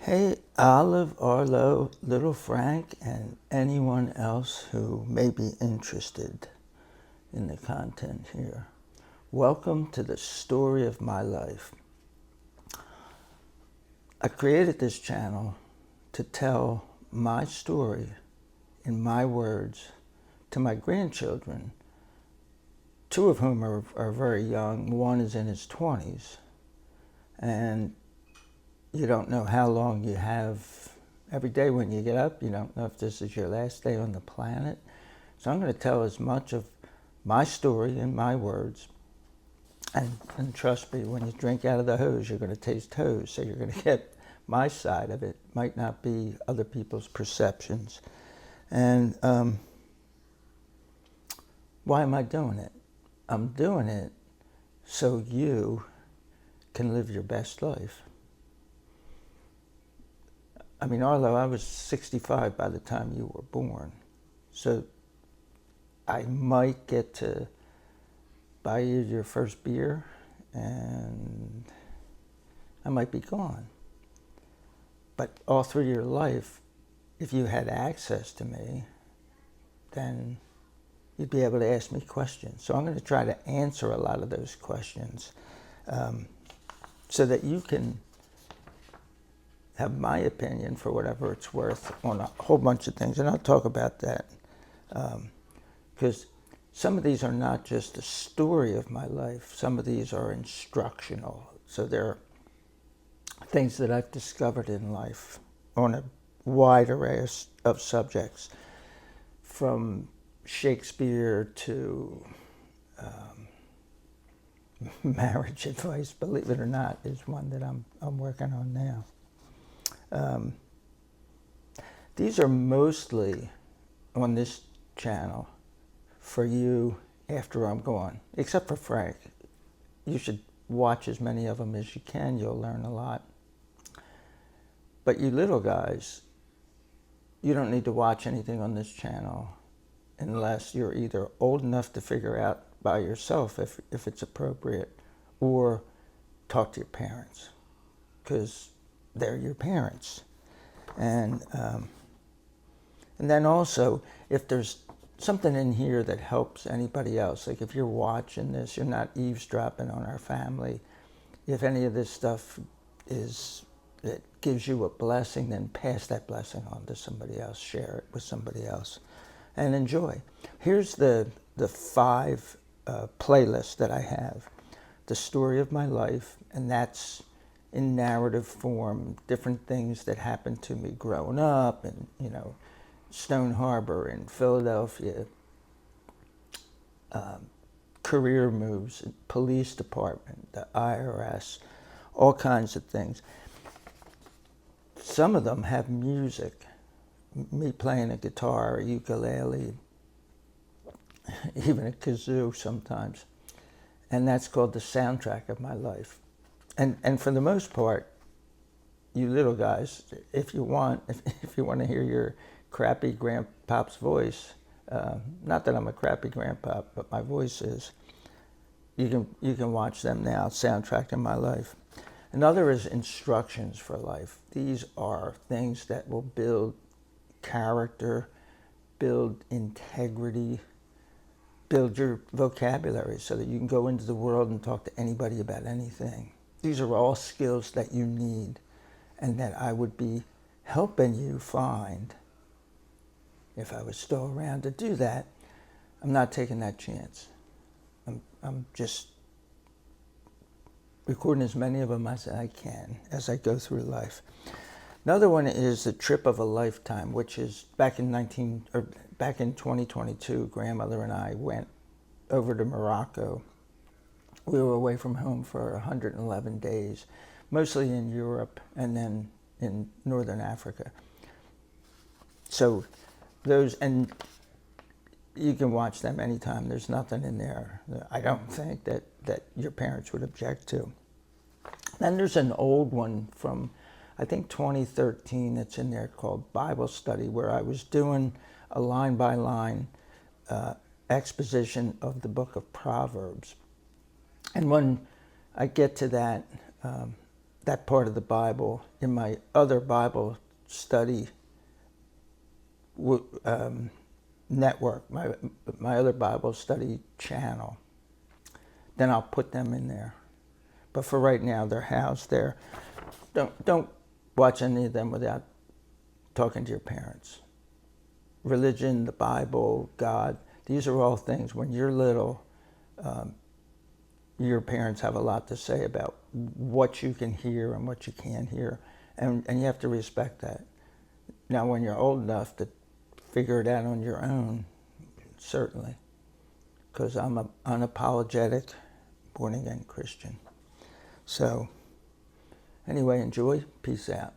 Hey, Olive, Arlo, Little Frank, and anyone else who may be interested in the content here. Welcome to the story of my life. I created this channel to tell my story in my words to my grandchildren, two of whom are very young. One is in his 20s, and you don't know how long you have. Every day when you get up, you don't know if this is your last day on the planet. So I'm going to tell as much of my story in my words. And trust me, when you drink out of the hose, you're going to taste hose. So you're going to get my side of it. Might not be other people's perceptions. And why am I doing it? I'm doing it so you can live your best life. I mean, Arlo, I was 65 by the time you were born. So I might get to buy you your first beer and I might be gone. But all through your life, if you had access to me, then you'd be able to ask me questions. So I'm going to try to answer a lot of those questions so that you can have my opinion for whatever it's worth on a whole bunch of things. And I'll talk about that because some of these are not just the story of my life. Some of these are instructional. So they're things that I've discovered in life on a wide array of subjects, from Shakespeare to marriage advice, believe it or not, is one that I'm working on now. These are mostly on this channel for you after I'm gone, except for Frank. You should watch as many of them as you can. You'll learn a lot. But you little guys, you don't need to watch anything on this channel unless you're either old enough to figure out by yourself if it's appropriate, or talk to your parents, because they're your parents. And then also, if there's something in here that helps anybody else, like if you're watching this, you're not eavesdropping on our family. If any of this stuff that gives you a blessing, then pass that blessing on to somebody else, share it with somebody else, and enjoy. Here's the 5 playlists that I have. The story of my life, and that's in narrative form, different things that happened to me growing up, and Stone Harbor in Philadelphia, career moves, police department, the IRS, all kinds of things. Some of them have music, me playing a guitar, a ukulele, even a kazoo sometimes. And that's called the soundtrack of my life. And for the most part, you little guys, if you want to hear your crappy grandpop's voice, not that I'm a crappy grandpop, but my voice is, you can watch them now, soundtrack in my life. Another is instructions for life. These are things that will build character, build integrity, build your vocabulary so that you can go into the world and talk to anybody about anything. These are all skills that you need and that I would be helping you find if I was still around to do that. I'm not taking that chance. I'm just recording as many of them as I can as I go through life. Another one is the trip of a lifetime, which is back in 2022, grandmother and I went over to Morocco. We were away from home for 111 days, mostly in Europe and then in Northern Africa. So those, and you can watch them anytime. There's nothing in there I don't think that your parents would object to. Then there's an old one from, I think, 2013 that's in there called Bible Study, where I was doing a line-by-line exposition of the book of Proverbs. And when I get to that, that part of the Bible in my other Bible study network, my other Bible study channel, then I'll put them in there. But for right now, they're housed there. Don't watch any of them without talking to your parents. Religion, the Bible, God, these are all things, when you're little, your parents have a lot to say about what you can hear and what you can't hear, and you have to respect that. Now, when you're old enough to figure it out on your own, certainly, because I'm an unapologetic, born-again Christian. So, anyway, enjoy. Peace out.